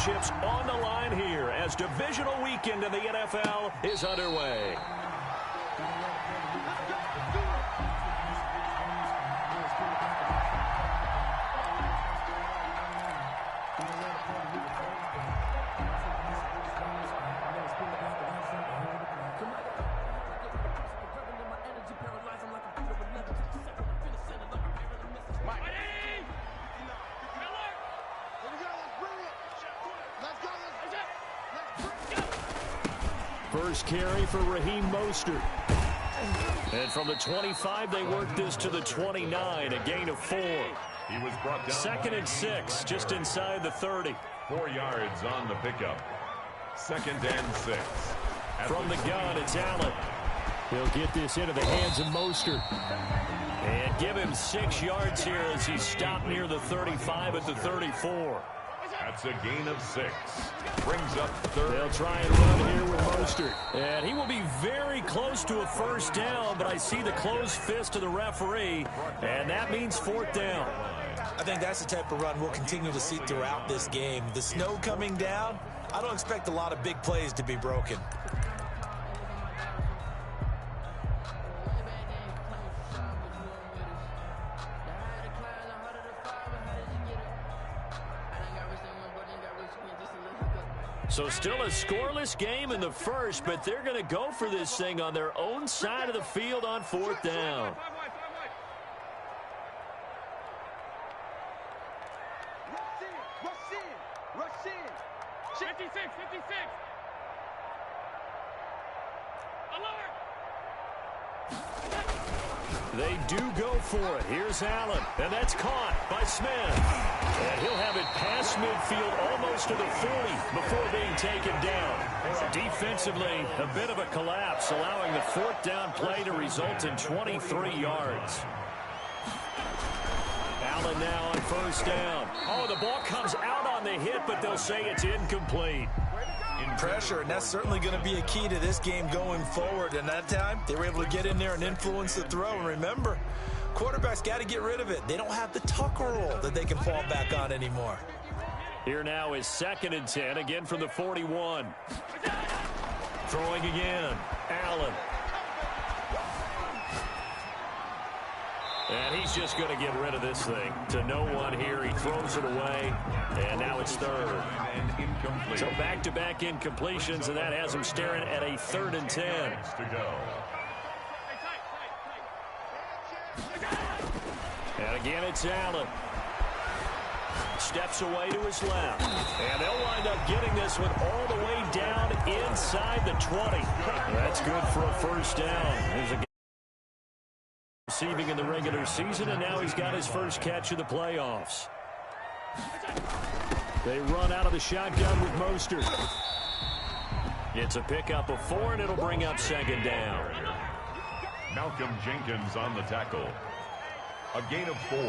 championships on the line here as divisional weekend in the NFL is underway. First carry for Raheem Mostert. And from the 25, they work this to the 29, a gain of 4. He was brought down. 2nd and 6, just inside the 30. 4 yards on the pickup. 2nd and 6. From the gun, it's Allen. He'll get this into the hands of Mostert. And give him 6 yards here as he's stopped near the 35 at the 34. That's a gain of 6. Brings up 3rd. They'll try and run here with Mostert. And he will be very close to a first down, but I see the closed fist of the referee, and that means 4th down. I think that's the type of run we'll continue to see throughout this game. The snow coming down, I don't expect a lot of big plays to be broken. So still a scoreless game in the first, but they're going to go for this thing on their own side of the field on 4th down. Rush in. 56. Alert. They do go for it. Here's Allen, and that's caught by Smith. And he'll have it past midfield almost to the 40 before being taken down. Defensively, a bit of a collapse, allowing the 4th down play to result in 23 yards. Allen now on 1st down. Oh, the ball comes out on the hit, but they'll say it's incomplete. Pressure, and that's certainly going to be a key to this game going forward. And that time, they were able to get in there and influence the throw. And remember, quarterbacks got to get rid of it. They don't have the tuck rule that they can fall back on anymore. Here now is 2nd and 10, again from the 41. Throwing again, Allen. And he's just going to get rid of this thing. To no one here, he throws it away, and now it's 3rd. So back-to-back incompletions, and that has him staring at a 3rd and 10. And again, it's Allen. Steps away to his left. And they'll wind up getting this one all the way down inside the 20. That's good for a first down. There's a receiving in the regular season, and now he's got his first catch of the playoffs. They run out of the shotgun with Mostert. It's a pickup of 4, and it'll bring up 2nd down. Malcolm Jenkins on the tackle. A gain of 4.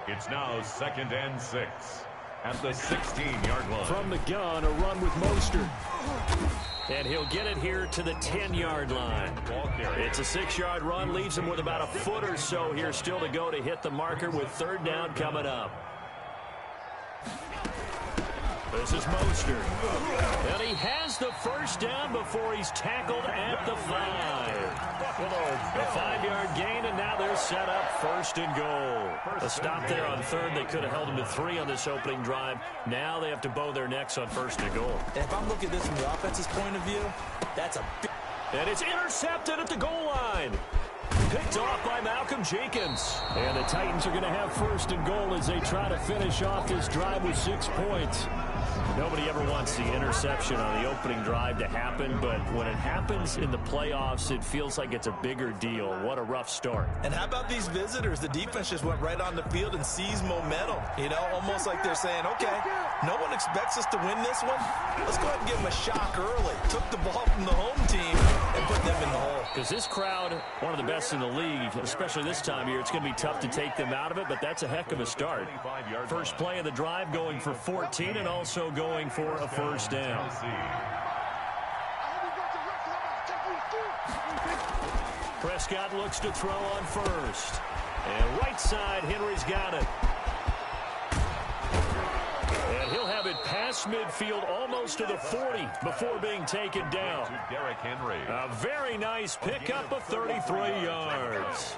It's now 2nd and 6 at the 16-yard line. From the gun, a run with Mostert. And he'll get it here to the 10-yard line. It's a 6-yard run, leaves him with about a foot or so here still to go to hit the marker with 3rd down coming up. This is Mostert. And he has the first down before he's tackled at the 5. A 5-yard gain, and now they're set up 1st and goal. A stop there on 3rd. They could have held him to 3 on this opening drive. Now they have to bow their necks on 1st and goal. If I'm looking at this from the offense's point of view, that's a big... And it's intercepted at the goal line. Picked off by Malcolm Jenkins. And the Titans are going to have 1st and goal as they try to finish off this drive with 6 points. Nobody ever wants the interception on the opening drive to happen, but when it happens in the playoffs, it feels like it's a bigger deal. What a rough start. And how about these visitors? The defense just went right on the field and seized momentum. You know, almost like they're saying, okay, no one expects us to win this one. Let's go ahead and give them a shock early. Took the ball from the home team and put them in the hole. Because this crowd, one of the best in the league, especially this time of year, it's going to be tough to take them out of it, but that's a heck of a start. First play of the drive going for 14 and also going for a first down. Prescott looks to throw on 1st. And right side, Henry's got it. And he'll have it past across midfield almost to the 40 before being taken down. To Derrick Henry. A very nice pickup of 33 yards.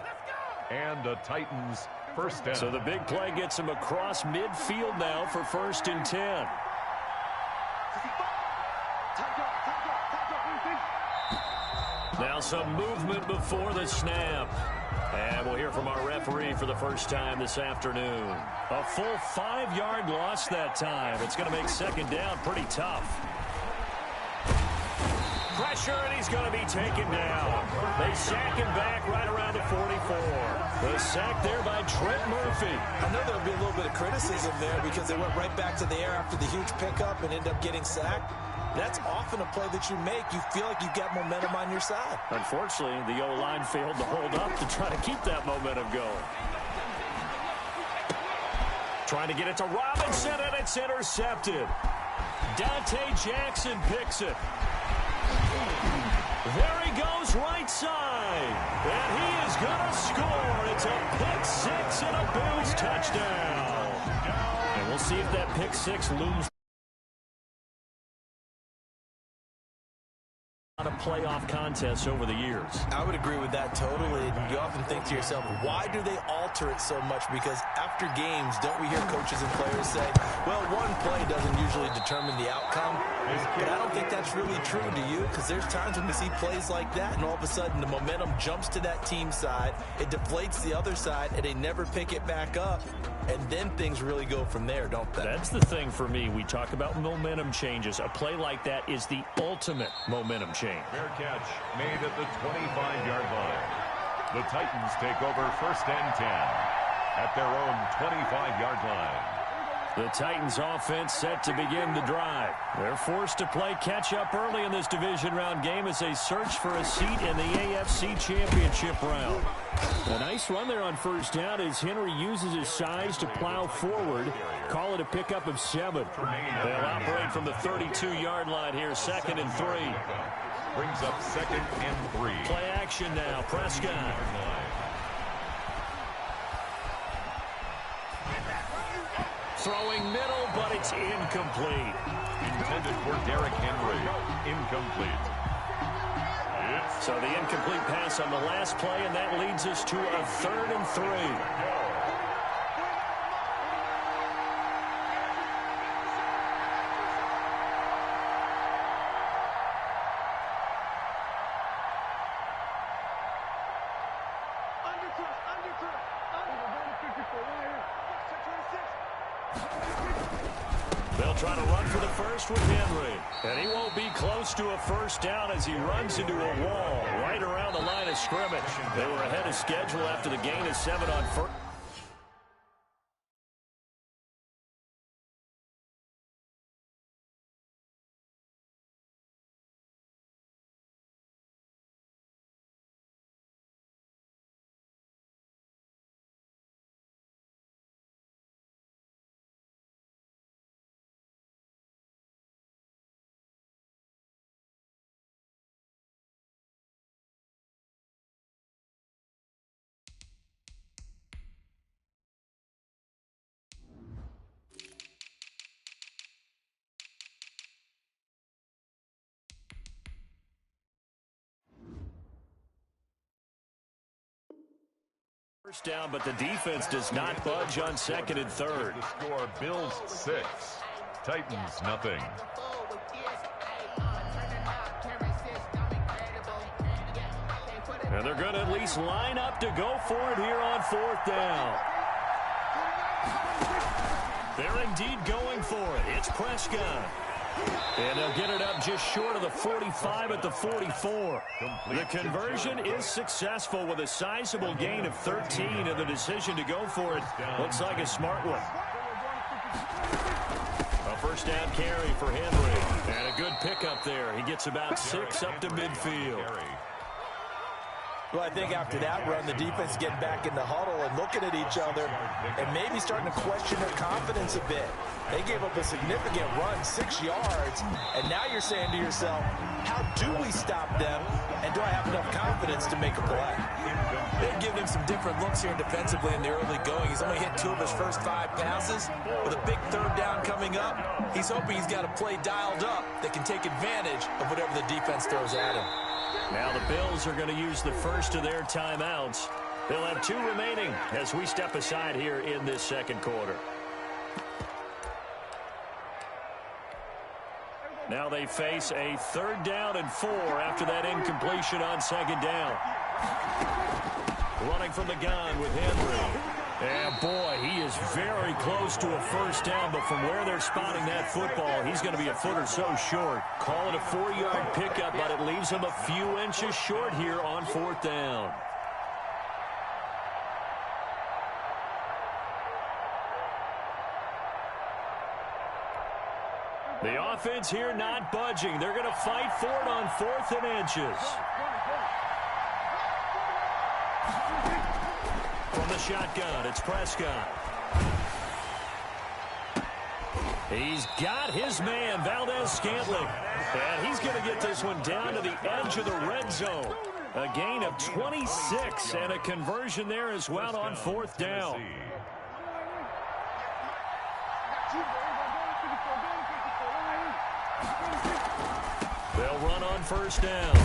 And the Titans first down. So the big play gets him across midfield now for 1st and 10. Now some movement before the snap. And we'll hear from our referee for the first time this afternoon. A full 5-yard loss that time. It's going to make 2nd down pretty tough. Pressure, and he's going to be taken down. They sack him back right around the 44. The sack there by Trent Murphy. I know there'll be a little bit of criticism there because they went right back to the air after the huge pickup and ended up getting sacked. That's often a play that you make. You feel like you've got momentum on your side. Unfortunately, the O-line failed to hold up to try to keep that momentum going. Trying to get it to Robinson, and it's intercepted. Dante Jackson picks it. There he goes, right side. And he is going to score. It's a pick six and a Bills touchdown. And we'll see if that pick six looms. A playoff contests over the years. I would agree with that totally. You often think to yourself, why do they alter it so much? Because after games, don't we hear coaches and players say, well, one play doesn't usually determine the outcome. But I don't think that's really true, do you? Because there's times when we see plays like that, and all of a sudden the momentum jumps to that team side, it deflates the other side, and they never pick it back up. And then things really go from there, don't they? That's the thing for me. We talk about momentum changes. A play like that is the ultimate momentum change. Fair catch made at the 25-yard line. The Titans take over 1st and 10 at their own 25-yard line. The Titans offense set to begin the drive. They're forced to play catch-up early in this division round game as they search for a seat in the AFC Championship round. A nice run there on 1st down as Henry uses his size to plow forward. Call it a pickup of 7. They'll operate from the 32-yard line here, 2nd and 3. Brings up 2nd and 3. Play action now, Prescott. Throwing middle, but it's incomplete. Intended for Derrick Henry. Incomplete. So the incomplete pass on the last play, and that leads us to a 3rd and 3. They'll try to run for the first with Henry. And he won't be close to a 1st down as he runs into a wall right around the line of scrimmage. They were ahead of schedule after the gain of 7 on 1st. First down, but the defense does not budge on 2nd and 3rd. The score, Bills 6, Titans nothing. And they're going to at least line up to go for it here on 4th down. They're indeed going for it. It's Prescott. And they'll get it up just short of the 45 at the 44. The conversion is successful with a sizable gain of 13, and the decision to go for it looks like a smart one. A 1st down carry for Henry. And a good pickup there. He gets about 6 up to midfield. Well, I think after that run, the defense is getting back in the huddle and looking at each other and maybe starting to question their confidence a bit. They gave up a significant run, 6 yards, and now you're saying to yourself, how do we stop them, and do I have enough confidence to make a play? They've given him some different looks here defensively in the early going. He's only hit 2 of his first 5 passes. With a big 3rd down coming up, he's hoping he's got a play dialed up that can take advantage of whatever the defense throws at him. Now the Bills are going to use the first of their timeouts. They'll have 2 remaining as we step aside here in this second quarter. Now they face a 3rd down and 4 after that incompletion on 2nd down. Running from the gun with Henry. And boy, he is very close to a 1st down, but from where they're spotting that football, he's going to be a foot or so short. Call it a 4-yard pickup, but it leaves him a few inches short here on 4th down. The offense here not budging. They're going to fight for it on 4th and inches. From the shotgun, it's Prescott. He's got his man, Valdez-Scantling. And he's going to get this one down to the edge of the red zone. A gain of 26 and a conversion there as well on 4th down. They'll run on 1st down.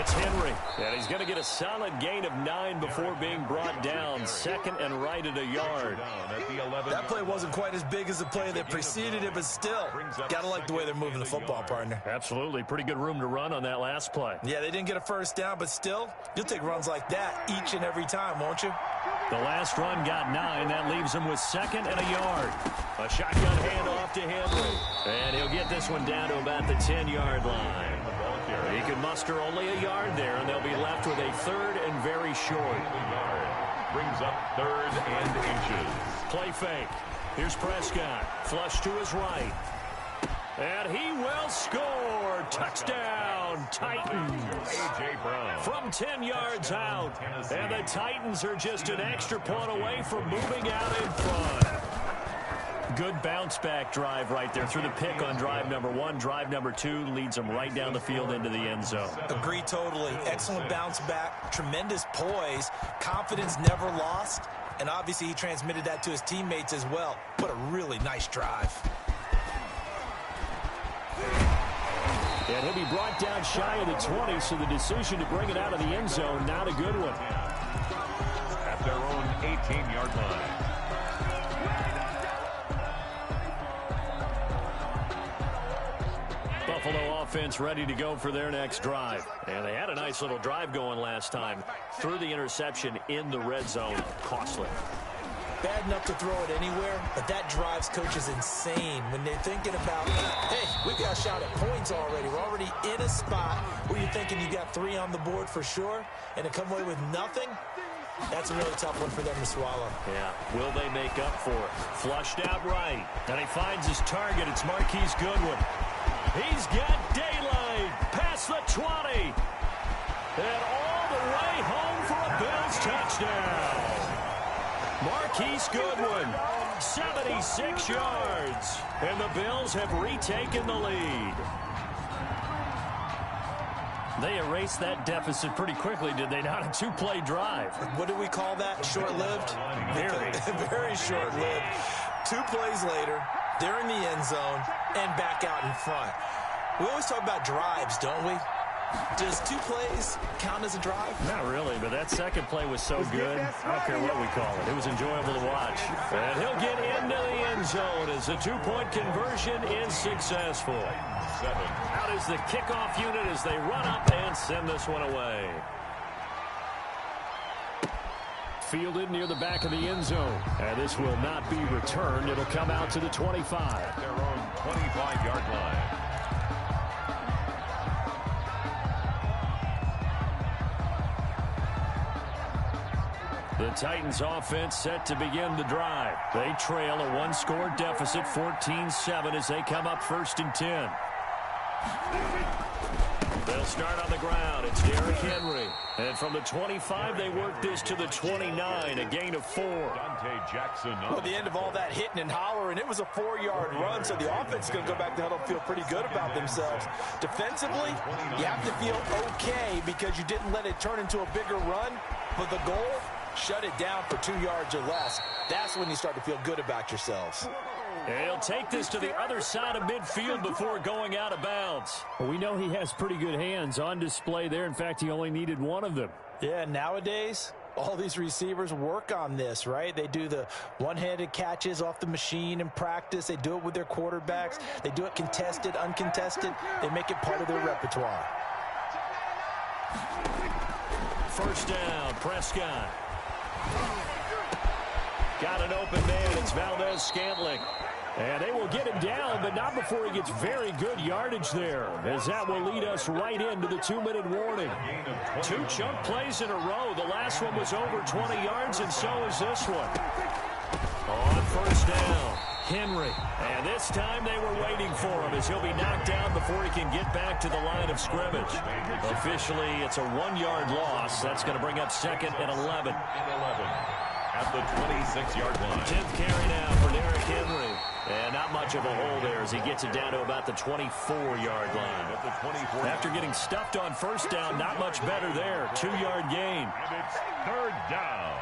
It's Henry. And he's going to get a solid gain of 9 before being brought down. 2nd and right at a yard. That play wasn't quite as big as the play that preceded it, but still, got to like the way they're moving the football, partner. Absolutely. Pretty good room to run on that last play. Yeah, they didn't get a 1st down, but still, you'll take runs like that each and every time, won't you? The last run got 9. That leaves him with 2nd and a yard. A shotgun handoff to Henry. And he'll get this one down to about the 10-yard line. He can muster only a yard there, and they'll be left with a 3rd and very short. Brings up 3rd and inches. Play fake. Here's Prescott. Flush to his right. And he will score. Touchdown, Titans. A.J. Brown. From 10 yards out. And the Titans are just an extra point away from moving out in front. Good bounce-back drive right there through the pick on drive number 1. Drive number 2 leads them right down the field into the end zone. Agree totally. Excellent bounce-back, tremendous poise, confidence never lost, and obviously he transmitted that to his teammates as well. What a really nice drive. And he'll be brought down shy of the 20, so the decision to bring it out of the end zone, not a good one. At their own 18-yard line. Buffalo offense ready to go for their next drive. And they had a nice little drive going last time. Threw the interception in the red zone. Costly. Bad enough to throw it anywhere, but that drives coaches insane when they're thinking about, hey, we've got a shot at points already. We're already in a spot where you're thinking you got 3 on the board for sure, and to come away with nothing, that's a really tough one for them to swallow. Yeah, will they make up for it? Flushed out right, and he finds his target. It's Marquise Goodwin. He's got daylight past the 20, and all the way home for a Bills touchdown. Marquise Goodwin, 76 yards, and the Bills have retaken the lead. They erased that deficit pretty quickly, did they not? A 2-play drive. What do we call that? Short-lived? Very short-lived. 2 plays later, they're in the end zone and back out in front. We always talk about drives, don't we? Does 2 plays count as a drive? Not really, but that second play was so good. I don't care what we call it. It was enjoyable to watch. And he'll get into the end zone as the 2-point conversion is successful. Out is the kickoff unit as they run up and send this one away. Fielded near the back of the end zone. And this will not be returned. It'll come out to the 25. Their own 25-yard line. The Titans offense set to begin the drive. They trail a 1-score deficit, 14-7, as they come up 1st and 10. They'll start on the ground. It's Derrick Henry. And from the 25, they work this to the 29, a gain of 4. Dante Jackson. Well, at the end of all that hitting and hollering, it was a 4-yard run, so the offense is going to go back to huddle and feel pretty good about themselves. Defensively, you have to feel okay because you didn't let it turn into a bigger run. But the goal, shut it down for 2 yards or less. That's when you start to feel good about yourselves. He'll take this to the other side of midfield before going out of bounds. Well, we know he has pretty good hands on display there. In fact, he only needed one of them. Yeah, nowadays, all these receivers work on this, right? They do the one-handed catches off the machine in practice. They do it with their quarterbacks. They do it contested, uncontested. They make it part of their repertoire. First down, Prescott. Got an open man. It's Valdez-Scantling. And they will get him down, but not before he gets very good yardage there, as that will lead us right into the 2-minute warning. 2 chunk plays in a row. The last one was over 20 yards, and so is this one. On first down, Henry. And this time they were waiting for him, as he'll be knocked down before he can get back to the line of scrimmage. Officially, it's a 1-yard loss. That's going to bring up 2nd and 11. At the 26-yard line. 10th carry now for Derrick Henry. And not much of a hole there as he gets it down to about the 24-yard line. At the 24. After getting stuffed on first down, not much better there. 2-yard gain. And it's 3rd down.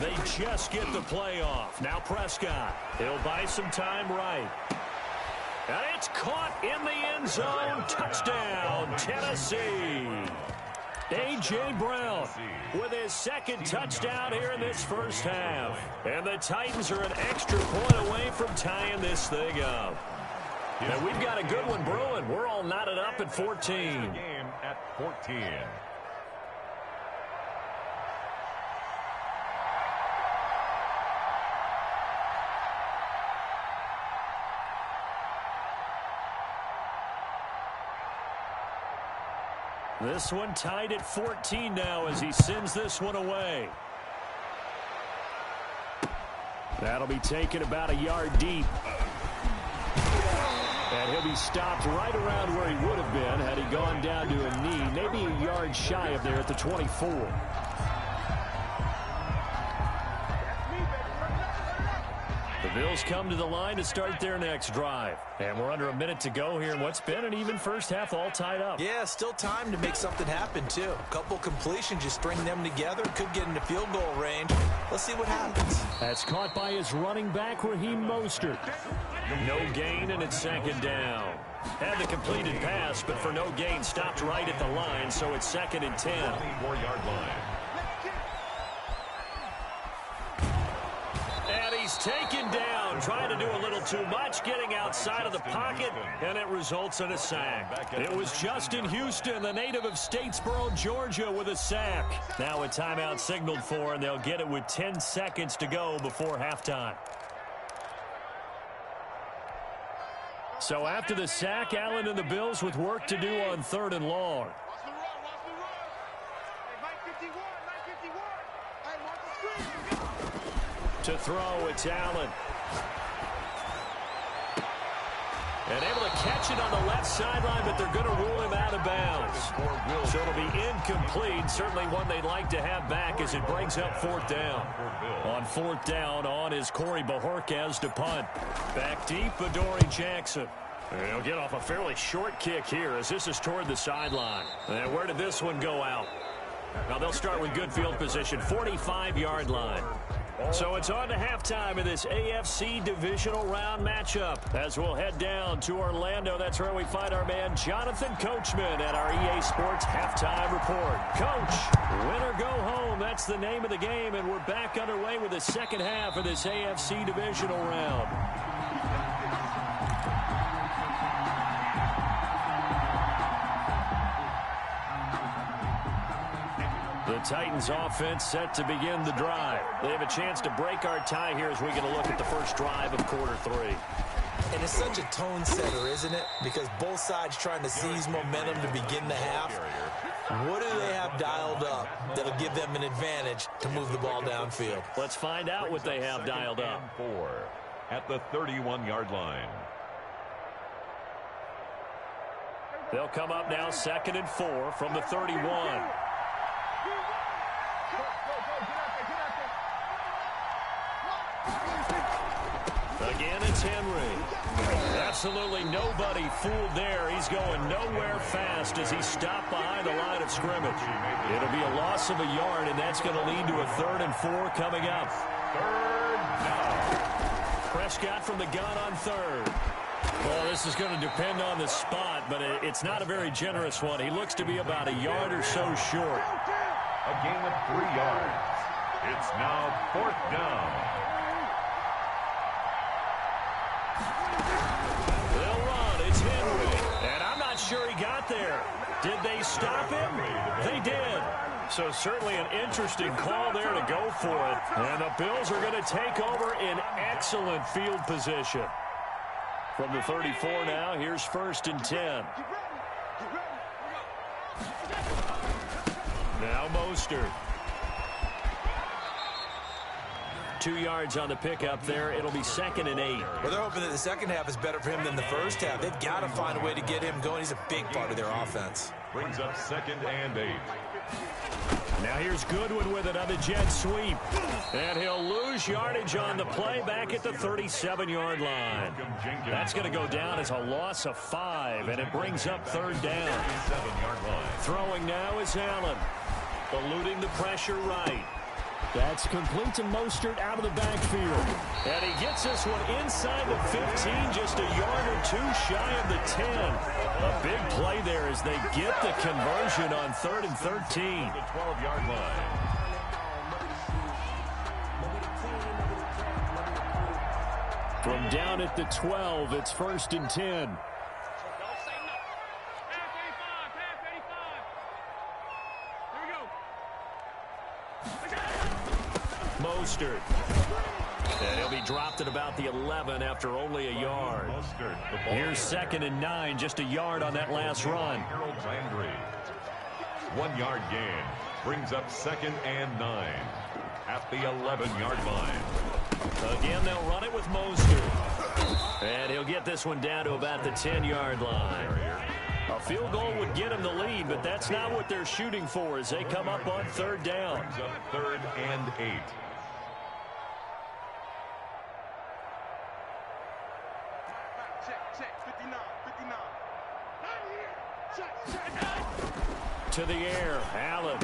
They just get the play off. Now Prescott. He'll buy some time right. And it's caught in the end zone. Touchdown, Tennessee. A.J. Brown with his 2nd touchdown here in this first half. And the Titans are an extra point away from tying this thing up. And we've got a good one brewing. We're all knotted up at 14. Game at 14. This one tied at 14 now as he sends this one away. That'll be taken about a yard deep. And he'll be stopped right around where he would have been had he gone down to a knee, maybe a yard shy of there at the 24. The Bills come to the line to start their next drive. And we're under a minute to go here in what's been an even first half, all tied up. Yeah, still time to make something happen, too. A couple completions, just string them together. Could get into field goal range. Let's see what happens. That's caught by his running back, Raheem Mostert. No gain, and it's 2nd down. Had the completed pass, but for no gain, stopped right at the line, so it's 2nd and 10. 24-yard line. And he's taken down, trying to do a little too much, getting outside of the pocket, and it results in a sack. It was Justin Houston, the native of Statesboro, Georgia, with a sack. Now a timeout signaled for, and they'll get it with 10 seconds to go before halftime. So after the sack, Allen and the Bills with work to do on 3rd and long. To throw, it's Allen. And able to catch it on the left sideline, but they're going to rule him out of bounds. So it'll be incomplete. Certainly one they'd like to have back as it brings up 4th down. On 4th down, on is Corey Bajorquez to punt. Back deep, Adoree Jackson. And he'll get off a fairly short kick here as this is toward the sideline. And where did this one go out? Now they'll start with good field position, 45-yard line. So it's on to halftime in this AFC divisional round matchup as we'll head down to Orlando. That's where we find our man Jonathan Coachman at our EA Sports Halftime Report. Coach, win or go home, that's the name of the game, and we're back underway with the second half of this AFC divisional round. Titans offense set to begin the drive. They have a chance to break our tie here as we get a look at the first drive of quarter 3. And it's such a tone setter, isn't it? Because both sides trying to seize momentum to begin the half. What do they have dialed up that'll give them an advantage to move the ball downfield? Let's find out what they have dialed up. 4 at the 31-yard line. They'll come up now 2nd and 4 from the 31. Again, it's Henry. Absolutely nobody fooled there. He's going nowhere fast as he's stopped behind the line of scrimmage. It'll be a loss of a yard, and that's going to lead to a 3rd and 4 coming up. 3rd down. Prescott from the gun on 3rd. Well, this is going to depend on the spot, but it's not a very generous one. He looks to be about a yard or so short. A gain of 3 yards. It's now 4th down. They'll run. It's Henry. And I'm not sure he got there. Did they stop him? They did. So certainly an interesting call there to go for it. And the Bills are going to take over in excellent field position. From the 34 now, here's 1st and 10. Now Mostert. 2 yards on the pickup there. It'll be 2nd and 8. Well, they're hoping that the second half is better for him than the first half. They've got to find a way to get him going. He's a big part of their offense. Brings up 2nd and 8. Now here's Goodwin with another jet sweep. And he'll lose yardage on the play back at the 37-yard line. That's going to go down as a loss of 5, and it brings up 3rd down. Throwing now is Allen. Eluding the pressure right. That's complete to Mostert out of the backfield. And he gets this one inside the 15, just a yard or 2 shy of the 10. A big play there as they get the conversion on 3rd and 13. The 12-yard line. From down at the 12, it's 1st and 10. Mostert. And he'll be dropped at about the 11 after only a yard. Here's 2nd and 9, just a yard on that last run. 1 yard gain brings up 2nd and 9 at the 11-yard line. Again, they'll run it with Mostert. And he'll get this one down to about the 10-yard line. A field goal would get him the lead, but that's not what they're shooting for as they come up on 3rd down. Brings up 3rd and 8. To the air, Allen.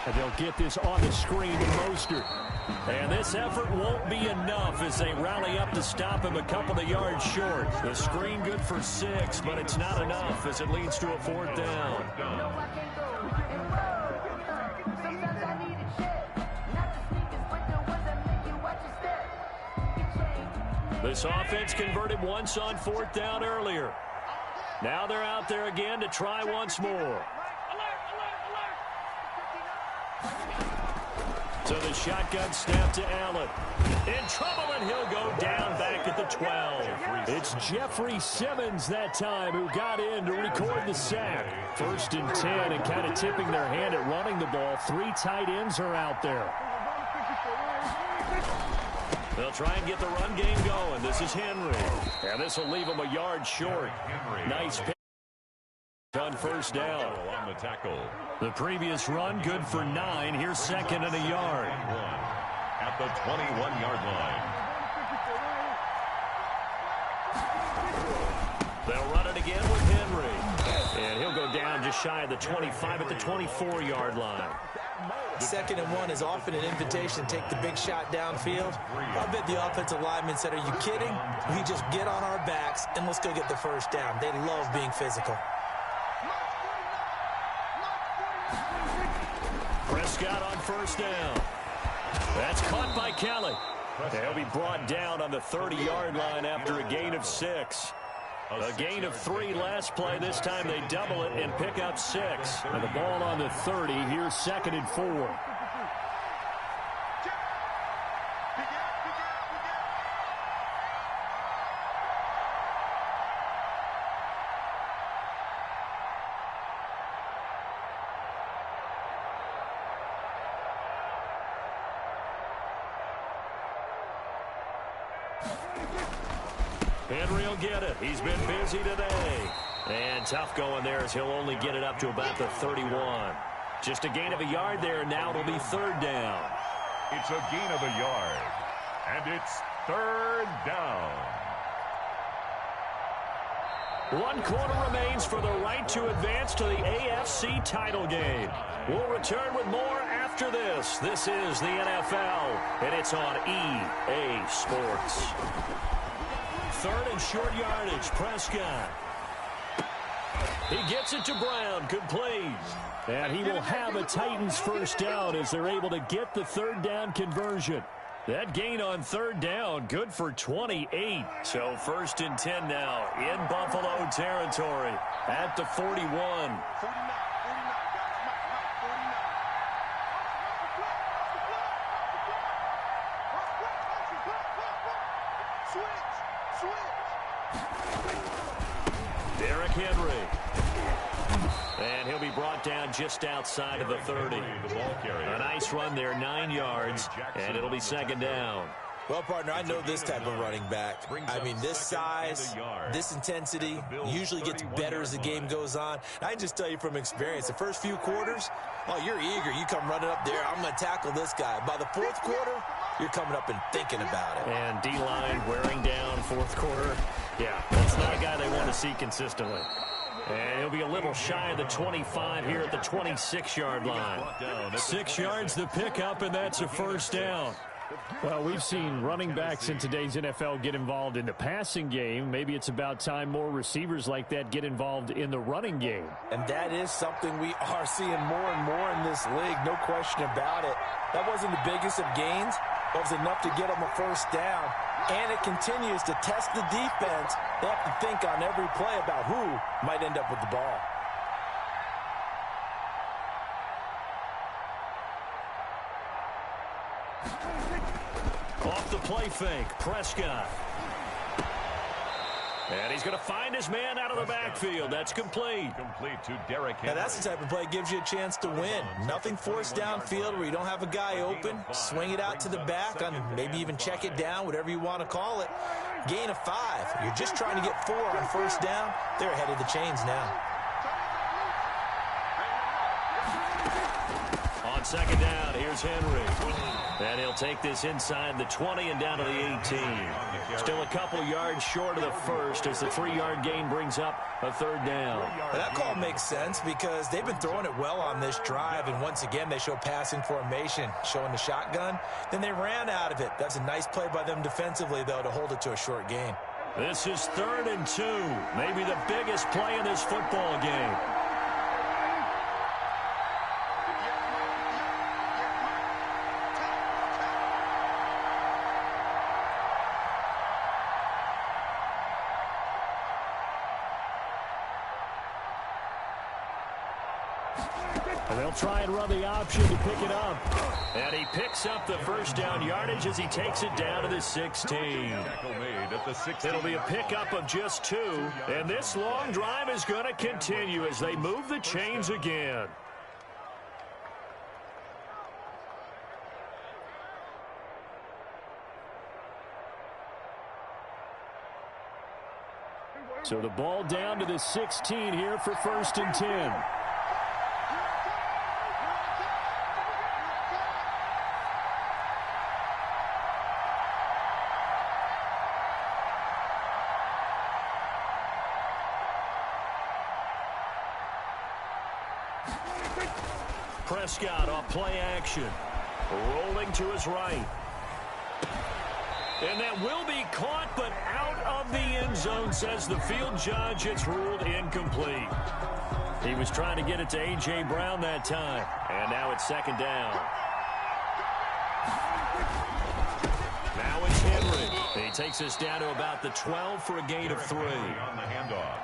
And they'll get this on the screen to Mostert. And this effort won't be enough as they rally up to stop him a couple of yards short. The screen good for 6, but it's not enough as it leads to a 4th down. This offense converted once on 4th down earlier. Now they're out there again to try once more. So the shotgun snap to Allen. In trouble, and he'll go down back at the 12. It's Jeffrey Simmons that time who got in to record the sack. 1st and 10, and kind of tipping their hand at running the ball. 3 tight ends are out there. They'll try and get the run game going. This is Henry. And this will leave him a yard short. Nice pick on 1st down. On the tackle. The previous run good for 9. Here's 2nd and a yard. At the 21-yard line. They'll run it again with Henry. And he'll go down just shy of the 25 at the 24-yard line. 2nd and 1 is often an invitation to take the big shot downfield. I bet the offensive lineman said, are you kidding? We just get on our backs and let's go get the 1st down. They love being physical. Prescott on 1st down. That's caught by Kelly. They'll be brought down on the 30-yard line after a gain of 6. A gain of 3 last play. This time they double it and pick up 6. And the ball on the 30. Here's 2nd and 4. Henry will get it. He's been busy today. And tough going there as he'll only get it up to about the 31. Just a gain of a yard there. Now it'll be 3rd down. It's a gain of a yard. And it's 3rd down. 1 quarter remains for the right to advance to the AFC title game. We'll return with more after this. This is the NFL, and it's on EA Sports. 3rd and short yardage. Prescott. He gets it to Brown. Complete. And he will have a Titans 1st down as they're able to get the 3rd down conversion. That gain on 3rd down, good for 28. So 1st and 10 now in Buffalo territory at the 41. Derrick Henry. And he'll be brought down just outside of the 30. A nice run there, 9 yards, and it'll be 2nd down. Well, partner, I know this type of running back. I mean, this size, this intensity usually gets better as the game goes on. I can just tell you from experience, the first few quarters, oh, you're eager. You come running up there, I'm going to tackle this guy. By the 4th quarter, you're coming up and thinking about it. And D-line wearing down 4th quarter. Yeah, that's not a guy they want to see consistently. And he'll be a little shy of the 25 here at the 26-yard line. 6 yards the pickup, and that's a 1st down. Well, we've seen running backs in today's NFL get involved in the passing game. Maybe it's about time more receivers like that get involved in the running game. And that is something we are seeing more and more in this league, no question about it. That wasn't the biggest of gains, but it was enough to get them a 1st down. And it continues to test the defense. They have to think on every play about who might end up with the ball. Off the play fake, Prescott. And he's going to find his man out of the backfield. That's complete. Complete to Derrick Henry. Now, that's the type of play that gives you a chance to win. Nothing forced downfield where you don't have a guy open. Swing it out to the back, on maybe even check it down, whatever you want to call it. Gain of 5. You're just trying to get 4 on 1st down. They're ahead of the chains now. On 2nd down, here's Henry. And he'll take this inside the 20 and down to the 18. Still a couple yards short of the 1st as the 3-yard gain brings up a 3rd down. Well, that call makes sense because they've been throwing it well on this drive, and once again they show passing formation, showing the shotgun. Then they ran out of it. That's a nice play by them defensively, though, to hold it to a short gain. This is 3rd and 2, maybe the biggest play in this football game. And they'll try and run the option to pick it up. And he picks up the 1st down yardage as he takes it down to the 16. It'll be a pickup of just 2. And this long drive is going to continue as they move the chains again. So the ball down to the 16 here for 1st and 10. Prescott off play action. Rolling to his right. And that will be caught, but out of the end zone, says the field judge. It's ruled incomplete. He was trying to get it to A.J. Brown that time. And now it's 2nd down. Now it's Henry. He takes us down to about the 12 for a gain of 3.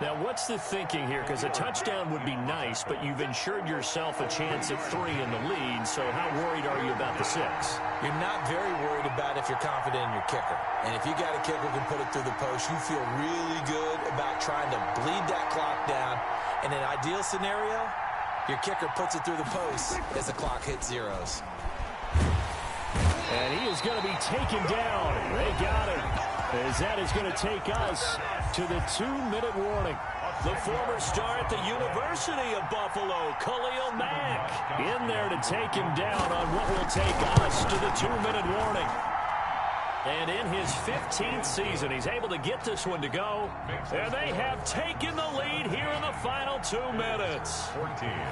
Now, what's the thinking here? Because a touchdown would be nice, but you've ensured yourself a chance at 3 in the lead, so how worried are you about the 6? You're not very worried about if you're confident in your kicker. And if you got a kicker who can put it through the post, you feel really good about trying to bleed that clock down. In an ideal scenario, your kicker puts it through the post as the clock hits zeros. And he is going to be taken down. They got him. As that is going to take us to the 2-minute warning. The former star at the University of Buffalo, Khalil Mack, in there to take him down on what will take us to the 2-minute warning. And in his 15th season, he's able to get this one to go. And they have taken the lead here in the final 2 minutes.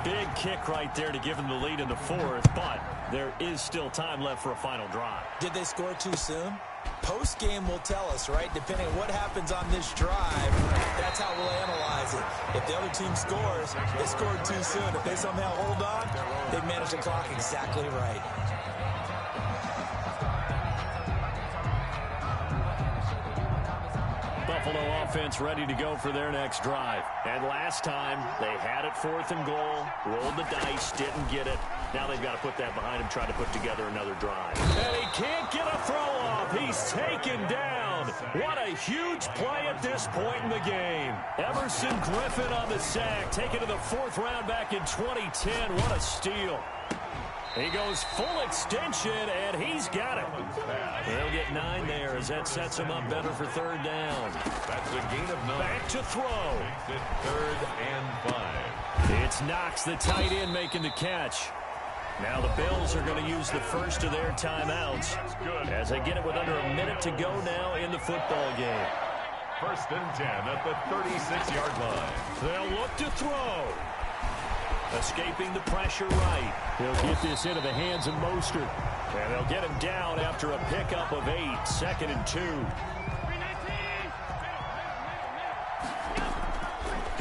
Big kick right there to give him the lead in the 4th, but there is still time left for a final drive. Did they score too soon? Post-game will tell us, right? Depending on what happens on this drive, that's how we'll analyze it. If the other team scores, they scored too soon. If they somehow hold on, they manage the clock exactly right. Buffalo offense ready to go for their next drive. And last time, they had it 4th and goal, rolled the dice, didn't get it. Now they've got to put that behind him, try to put together another drive. And he can't get a throw off. He's taken down. What a huge play at this point in the game. Emerson Griffin on the sack, taken to the 4th round back in 2010. What a steal. He goes full extension, and he's got it. They'll get 9 there as that sets him up better for 3rd down. That's a gain of 9. Back to throw. Makes it 3rd and 5. It's Knox, the tight end, making the catch. Now the Bills are going to use the first of their timeouts as they get it with under a minute to go now in the football game. 1st and 10 at the 36-yard line. They'll look to throw. Escaping the pressure right. He'll get this into the hands of Mostert. And they'll get him down after a pickup of 8. 2nd and 2.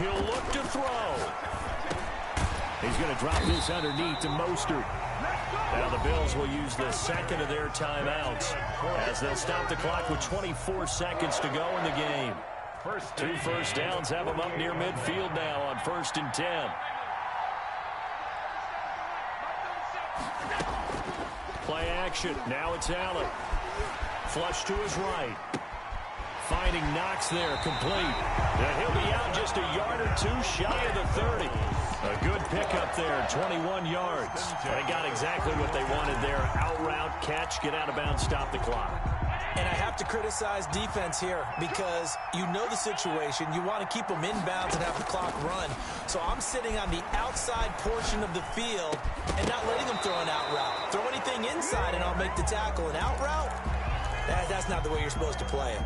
He'll look to throw. He's going to drop this underneath to Mostert. Now the Bills will use the second of their timeouts as they'll stop the clock with 24 seconds to go in the game. 2 first downs have them up near midfield now on 1st and 10. Play action. Now it's Allen. Flush to his right. Finding Knox there, complete. And he'll be out just a yard or 2 shy of the 30. A good pickup there, 21 yards. They got exactly what they wanted there. Out route, catch, get out of bounds, stop the clock. And I have to criticize defense here because you know the situation. You want to keep them inbounds and have the clock run. So I'm sitting on the outside portion of the field and not letting them throw an out route. Throw anything inside and I'll make the tackle. An out route? That's not the way you're supposed to play it.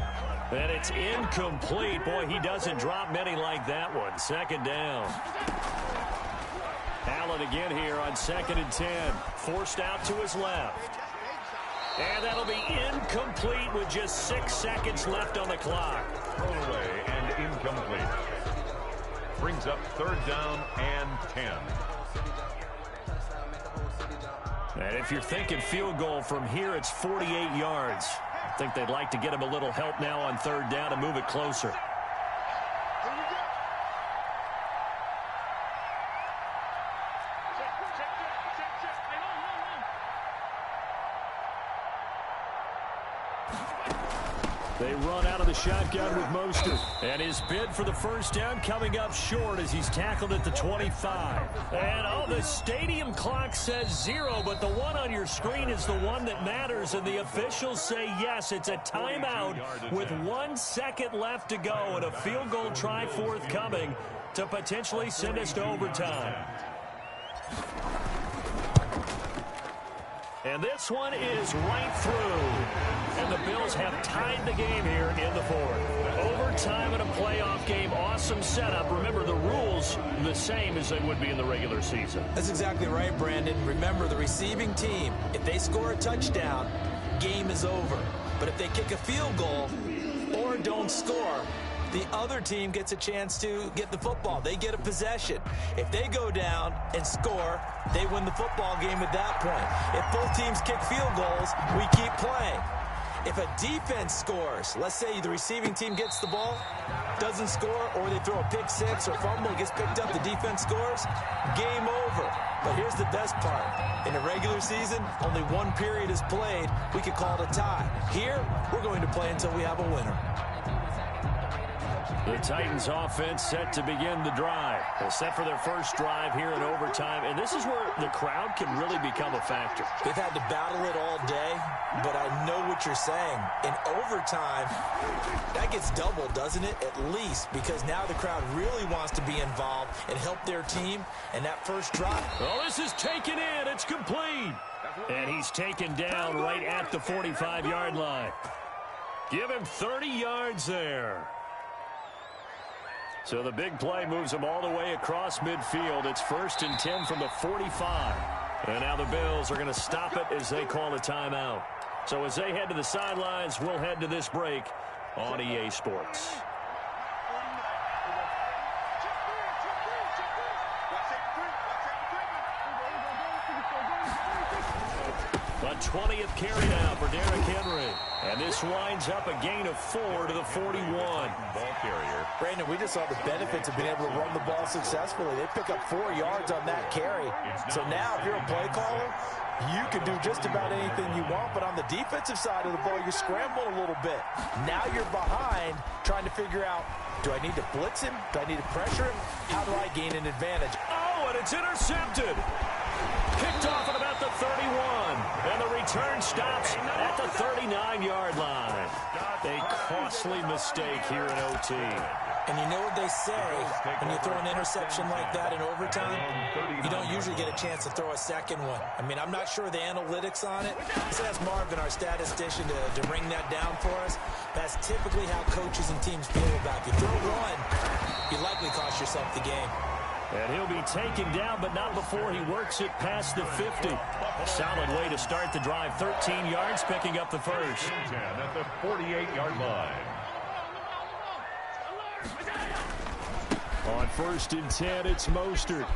And it's incomplete. Boy, he doesn't drop many like that one. 2nd down. Allen again here on 2nd and 10. Forced out to his left. And that'll be incomplete with just 6 seconds left on the clock. Thrown away and incomplete. Brings up 3rd down and 10. And if you're thinking field goal from here, it's 48 yards. I think they'd like to get him a little help now on 3rd down and move it closer. They run out of the shotgun with Mostert. And his bid for the 1st down coming up short as he's tackled at the 25. And, the stadium clock says 0, but the one on your screen is the one that matters. And the officials say, yes, it's a timeout with 1 second left to go and a field goal try forthcoming to potentially send us to overtime. And this one is right through. And the Bills have tied the game here in the 4th. Overtime in a playoff game. Awesome setup. Remember, the rules the same as they would be in the regular season. That's exactly right, Brandon. Remember, the receiving team, if they score a touchdown, game is over. But if they kick a field goal or don't score, the other team gets a chance to get the football. They get a possession. If they go down and score, they win the football game at that point. If both teams kick field goals, we keep playing. If a defense scores, let's say the receiving team gets the ball, doesn't score, or they throw a pick six or fumble, gets picked up, the defense scores, game over. But here's the best part. In the regular season, only one period is played. We could call it a tie. Here, we're going to play until we have a winner. The Titans offense set to begin the drive. They're set for their first drive here in overtime, and this is where the crowd can really become a factor. They've had to battle it all day, but I know what you're saying. In overtime, that gets doubled, doesn't it? At least, because now the crowd really wants to be involved and help their team, and that first drive. Oh, this is taken in. It's complete. And he's taken down right at the 45-yard line. Give him 30 yards there. So the big play moves them all the way across midfield. It's 1st and 10 from the 45. And now the Bills are going to stop it as they call a timeout. So as they head to the sidelines, we'll head to this break on EA Sports. A 20th carry now for Derrick Henry. And this winds up a gain of 4 to the 41. Ball carrier. Brandon, we just saw the benefits of being able to run the ball successfully. They pick up 4 yards on that carry. So now if you're a play caller, you can do just about anything you want. But on the defensive side of the ball, you scramble a little bit. Now you're behind trying to figure out, do I need to blitz him? Do I need to pressure him? How do I gain an advantage? Oh, and it's intercepted. Kicked off at about the 31. And the return stops at the 39-yard line. A costly mistake here in OT. And you know what they say, when you throw an interception like that in overtime, you don't usually get a chance to throw a second one. I mean, I'm not sure the analytics on it. Let's ask Marvin, our statistician, to bring that down for us. That's typically how coaches and teams feel about it. If you throw one, you likely cost yourself the game. And he'll be taken down, but not before he works it past the 50. Solid way to start the drive. 13 yards, picking up the first. 10 at the 48-yard line. On 1st and 10, it's Mostert.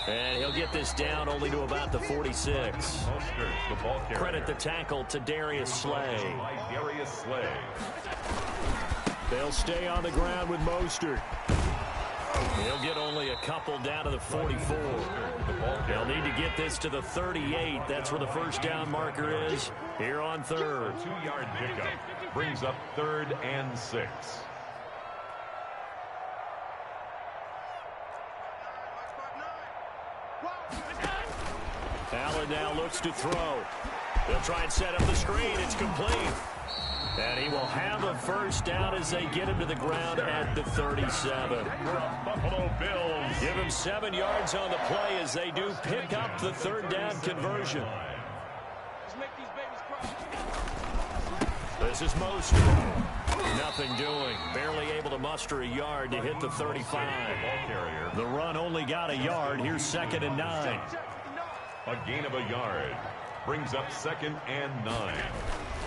And he'll get this down only to about the 46. Mostert, the ball carrier. Credit the tackle to Darius Slay. Darius Slay. They'll stay on the ground with Mostert. He'll get only a couple down to the 44. They'll need to get this to the 38. That's where the first down marker is here on 3rd. 2-yard pickup brings up 3rd and 6. Allen now looks to throw. They'll try and set up the screen. It's complete. And he will have a first down as they get him to the ground at the 37. Buffalo Bills. Give him 7 yards on the play as they do pick up the 3rd down conversion. This is Mostert. Nothing doing. Barely able to muster a yard to hit the 35. The run only got a yard. Here's 2nd and 9. A gain of a yard brings up 2nd and 9.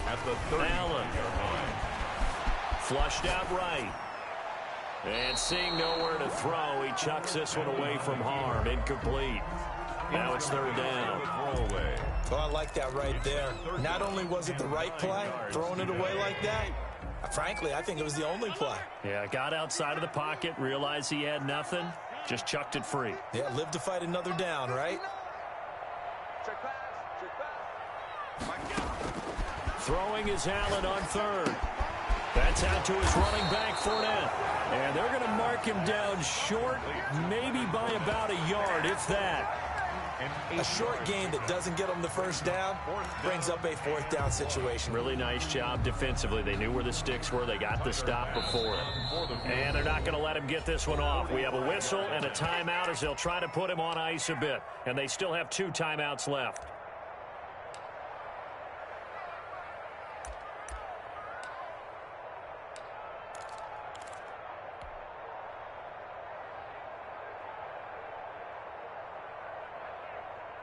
At the 30-yard line. Flushed out right. And seeing nowhere to throw, he chucks this one away from harm. Incomplete. Now it's 3rd down. Oh, I like that right there. Not only was it the right play, throwing it away like that, frankly, I think it was the only play. Yeah, got outside of the pocket, realized he had nothing, just chucked it free. Yeah, live to fight another down, right? Throwing is Allen on 3rd. That's out to his running back, Fournette. And they're going to mark him down short, maybe by about a yard, if that. A short gain that doesn't get them the first down brings up a 4th down situation. Really nice job defensively. They knew where the sticks were. They got the stop before it. And they're not going to let him get this one off. We have a whistle and a timeout as they'll try to put him on ice a bit. And they still have 2 timeouts left.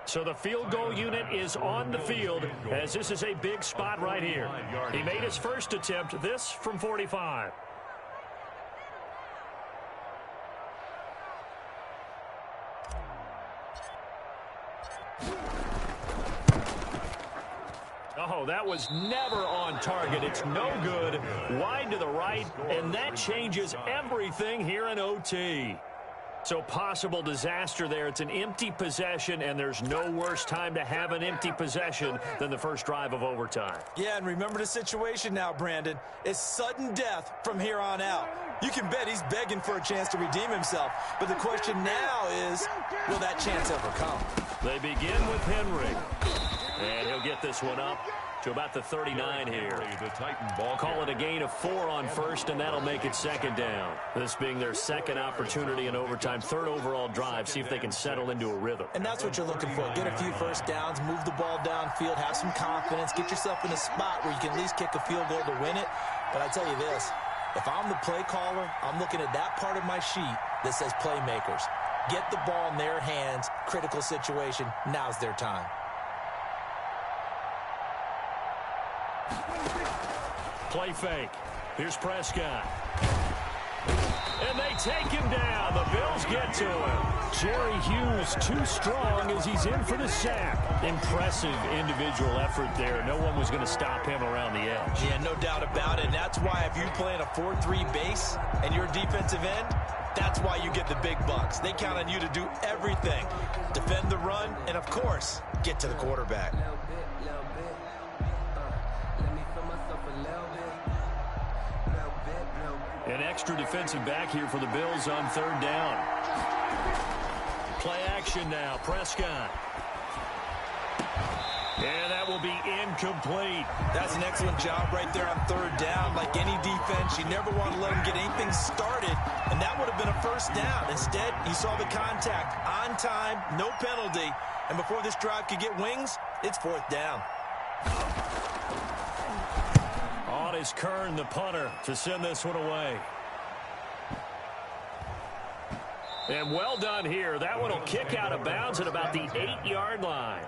So the field goal unit is on the field as this is a big spot right here. He made his first attempt, this from 45. Oh, that was never on target. It's no good. Wide to the right, and that changes everything here in OT. So possible disaster there. It's an empty possession, and there's no worse time to have an empty possession than the first drive of overtime. Yeah, and remember the situation now, Brandon. It's sudden death from here on out. You can bet he's begging for a chance to redeem himself. But the question now is, will that chance ever come? They begin with Henry. And he'll get this one up to about the 39 here. The Titan ball Call it a gain of 4 on first, and that'll make it second down. This being their second opportunity in overtime, third overall drive, see if they can settle into a rhythm. And that's what you're looking for. Get a few first downs, move the ball downfield, have some confidence, get yourself in a spot where you can at least kick a field goal to win it. But I tell you this, if I'm the play caller, I'm looking at that part of my sheet that says playmakers. Get the ball in their hands, critical situation, now's their time. Play fake. Here's Prescott. And they take him down. The Bills get to him. Jerry Hughes too strong as he's in for the sack. Impressive individual effort there. No one was going to stop him around the edge. Yeah, no doubt about it. And that's why if you play in a 4-3 base and you're defensive end, that's why you get the big bucks. They count on you to do everything. Defend the run and, of course, get to the quarterback. An extra defensive back here for the Bills on third down. Play action now. Prescott. And that will be incomplete. That's an excellent job right there on third down. Like any defense, you never want to let them get anything started, and that would have been a first down. Instead, he saw the contact on time, no penalty, and before this drive could get wings, it's fourth down. On is Kern, the punter, to send this one away. And well done here. That one will kick out of bounds at about the 8-yard line.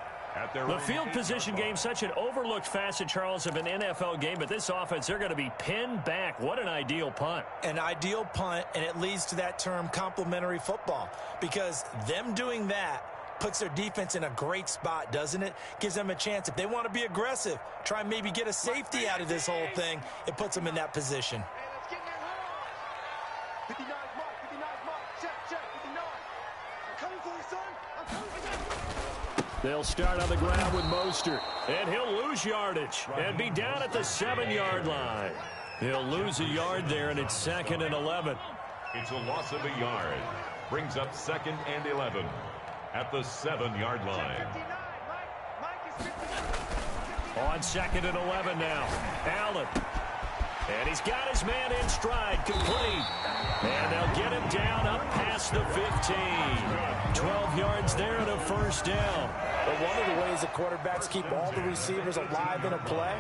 The field position game, such an overlooked facet, Charles, of an NFL game, but this offense, they're going to be pinned back. What an ideal punt. An ideal punt, and it leads to that term complementary football, because them doing that puts their defense in a great spot, doesn't it? Gives them a chance. If they want to be aggressive, try and maybe get a safety out of this whole thing, it puts them in that position. They'll start on the ground with Mostert, and he'll lose yardage and be down at the 7-yard line. He'll lose a yard there, and it's 2nd and 11. It's a loss of a yard. Brings up 2nd and 11 at the 7-yard line. On 2nd and 11 now. Allen. And he's got his man in stride, complete. And they'll get him down up past the 15. 12 yards there and a first down. But one of the ways the quarterbacks keep all the receivers alive in a play,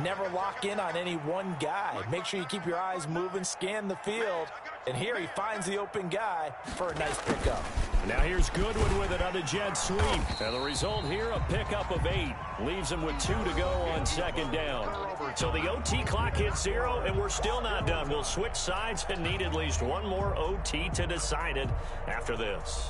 never lock in on any one guy. Make sure you keep your eyes moving, scan the field. And here he finds the open guy for a nice pickup. Now here's Goodwin with it on the jet sweep. And the result here, a pickup of 8. Leaves him with 2 to go on 2nd down. So the OT clock hits 0, and we're still not done. We'll switch sides and need at least one more OT to decide it after this.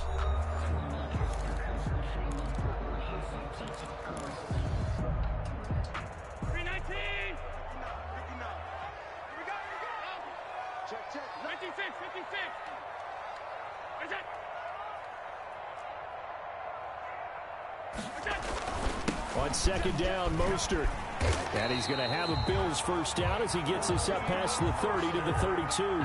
On 2nd down, Mostert. And he's going to have a Bills first down as he gets this up past the 30 to the 32. Good.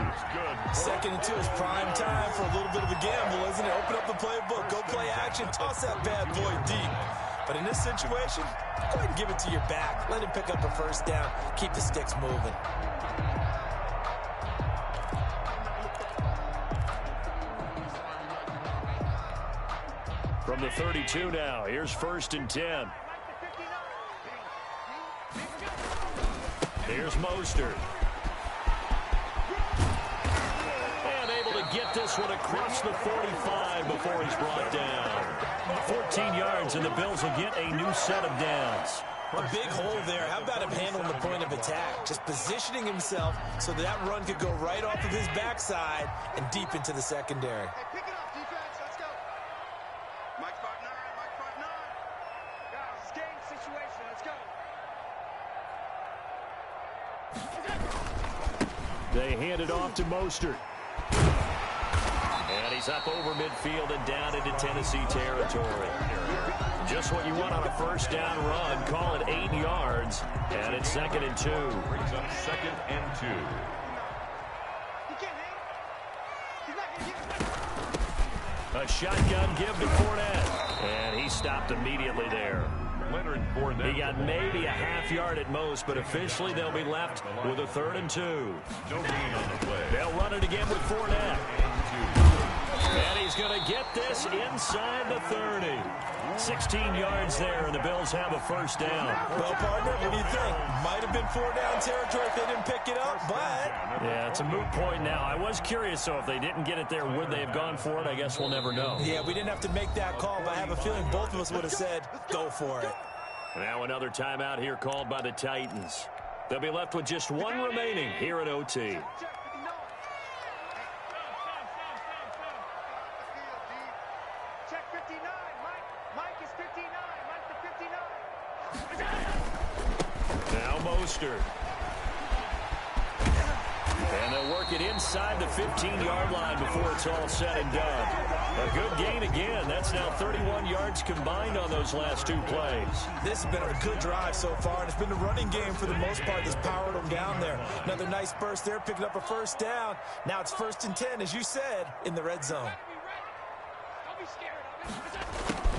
2nd and 2 is prime time for a little bit of a gamble, isn't it? Open up the playbook, go play action, toss that bad boy deep. But in this situation, go ahead and give it to your back. Let him pick up a first down. Keep the sticks moving. From the 32 now, here's 1st and 10. Here's Mostert. And able to get this one across the 45 before he's brought down. 14 yards, and the Bills will get a new set of downs. A big hole there. How about him handling the point of attack? Just positioning himself so that run could go right off of his backside and deep into the secondary. Hey, pick it up, defense. Let's go. Mike 5'9", Mike 5'9". Guys, it's game situation. Let's go. They hand it off to Mostert. And he's up over midfield and down into Tennessee territory. Just what you want on a first down run. Call it 8 yards. And it's 2nd and 2. Brings up 2nd and 2. A shotgun give to Fournette. And he stopped immediately there. Leonard Fournette. He got maybe a half yard at most, but officially they'll be left with a 3rd and 2. No gain on the play. They'll run it again with Fournette. And he's going to get this inside the 30. 16 yards there, and the Bills have a first down. Well, partner, what do you think? Might have been 4-down territory if they didn't pick it up, but... Yeah, it's a moot point now. I was curious, so if they didn't get it there, would they have gone for it? I guess we'll never know. Yeah, we didn't have to make that call, but I have a feeling both of us would have said, go for it. Now another timeout here called by the Titans. They'll be left with just one remaining here at OT. Now Mostert. And they'll work it inside the 15-yard line before it's all said and done. A good gain again. That's now 31 yards combined on those last 2 plays. This has been a good drive so far, and it's been the running game for the most part that's powered them down there. Another nice burst there, picking up a first down. Now it's 1st and 10, as you said, in the red zone.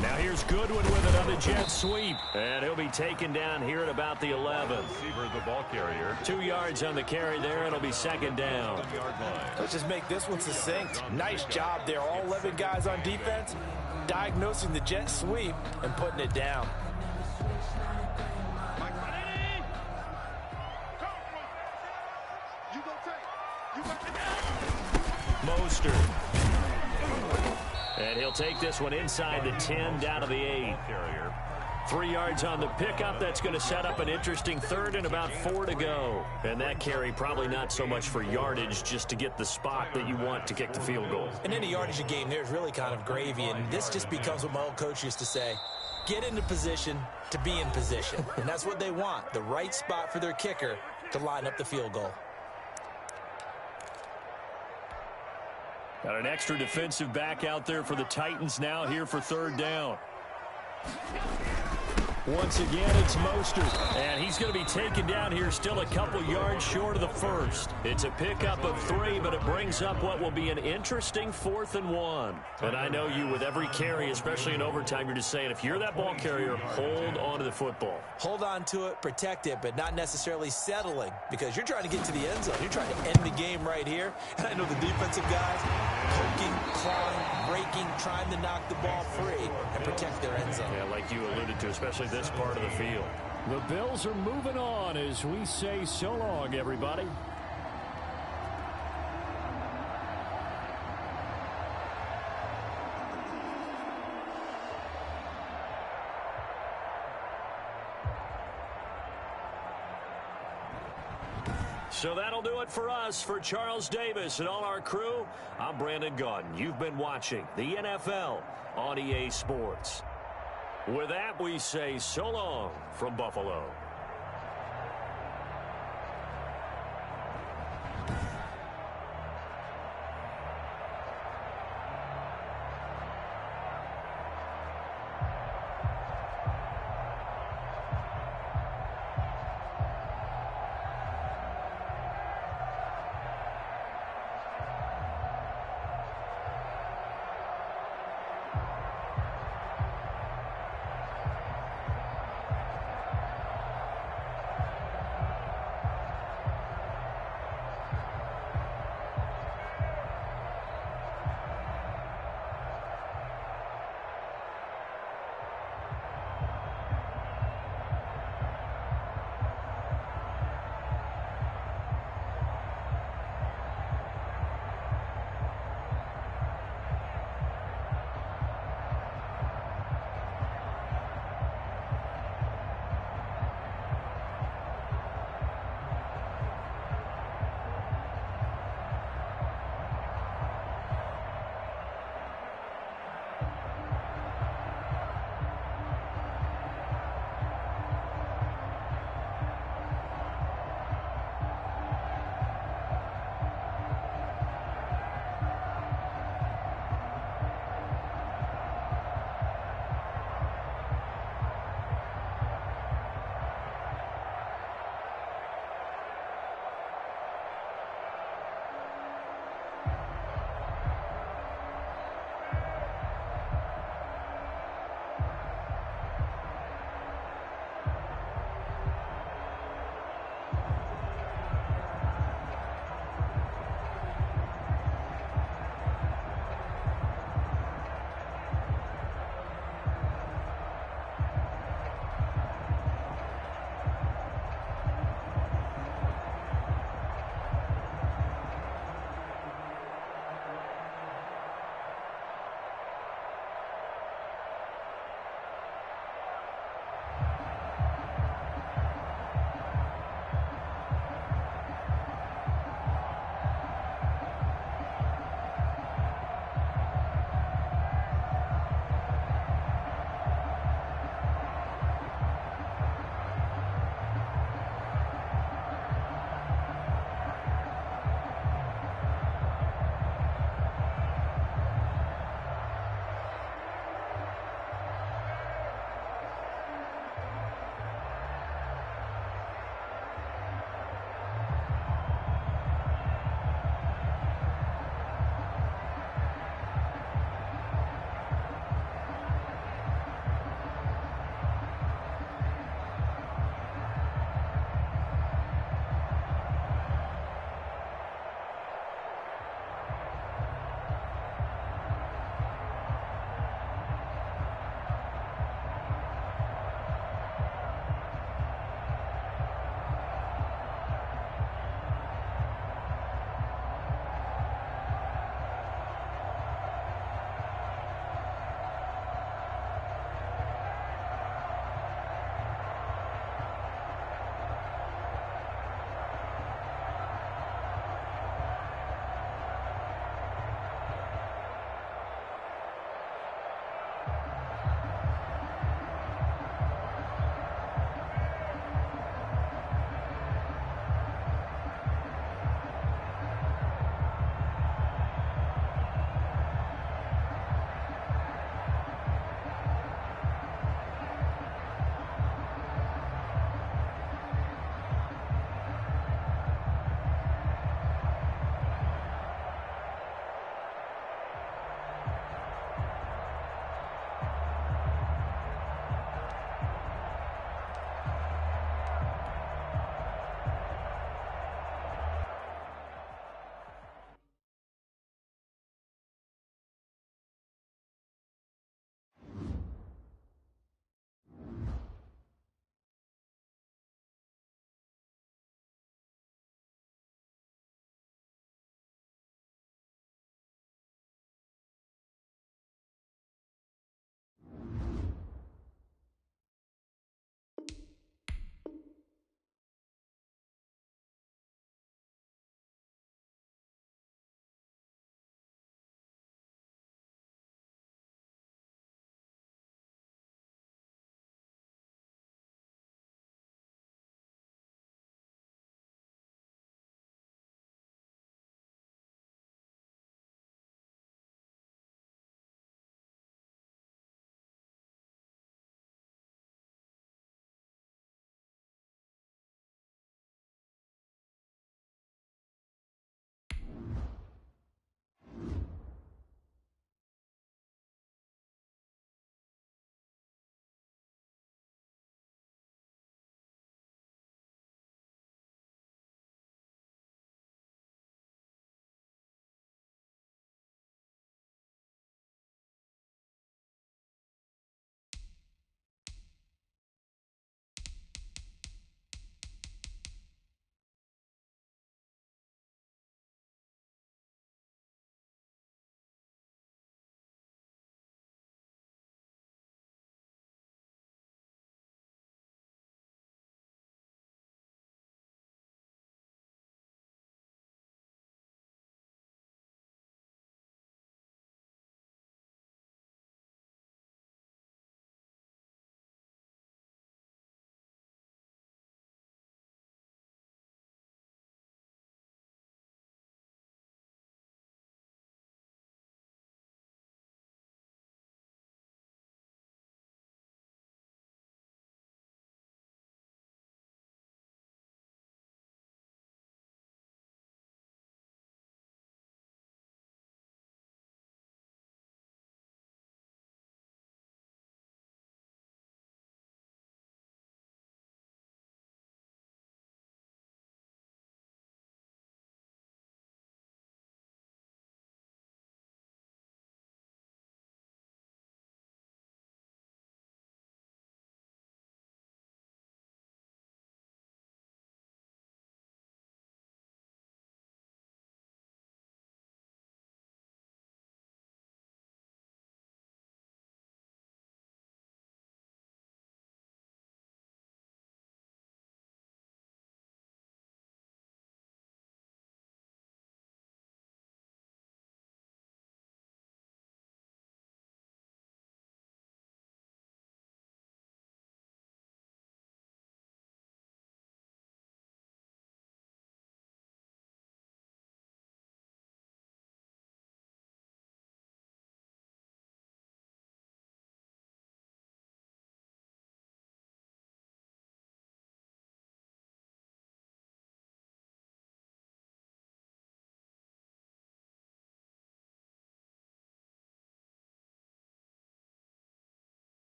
Now here's Goodwin with it on the jet sweep. And he'll be taken down here at about the 11. Receiver, the ball carrier. 2 yards on the carry there. It'll be 2nd down. Let's just make this one succinct. Nice job there. All 11 guys on defense diagnosing the jet sweep and putting it down. Mostert. And he'll take this one inside the 10, down to the 8. 3 yards on the pickup. That's going to set up an interesting 3rd and about 4 to go. And that carry probably not so much for yardage, just to get the spot that you want to kick the field goal. In any yardage game, there's really kind of gravy, and this just becomes what my old coach used to say. Get into position to be in position. And that's what they want, the right spot for their kicker to line up the field goal. Got an extra defensive back out there for the Titans now here for 3rd down. Once again, it's Mostert, and he's going to be taken down here still a couple yards short of the 1st. It's a pickup of 3, but it brings up what will be an interesting 4th and 1. And I know you, with every carry, especially in overtime, you're just saying, if you're that ball carrier, hold on to the football. Hold on to it, protect it, but not necessarily settling, because you're trying to get to the end zone. You're trying to end the game right here. And I know the defensive guys poking, clawing, breaking, trying to knock the ball free and protect their end zone. Yeah, like you alluded to, especially this part of the field. The Bills are moving on as we say so long, everybody. So that'll do it for us. For Charles Davis and all our crew, I'm Brandon Gaudin. You've been watching the NFL on EA Sports. With that, we say so long from Buffalo.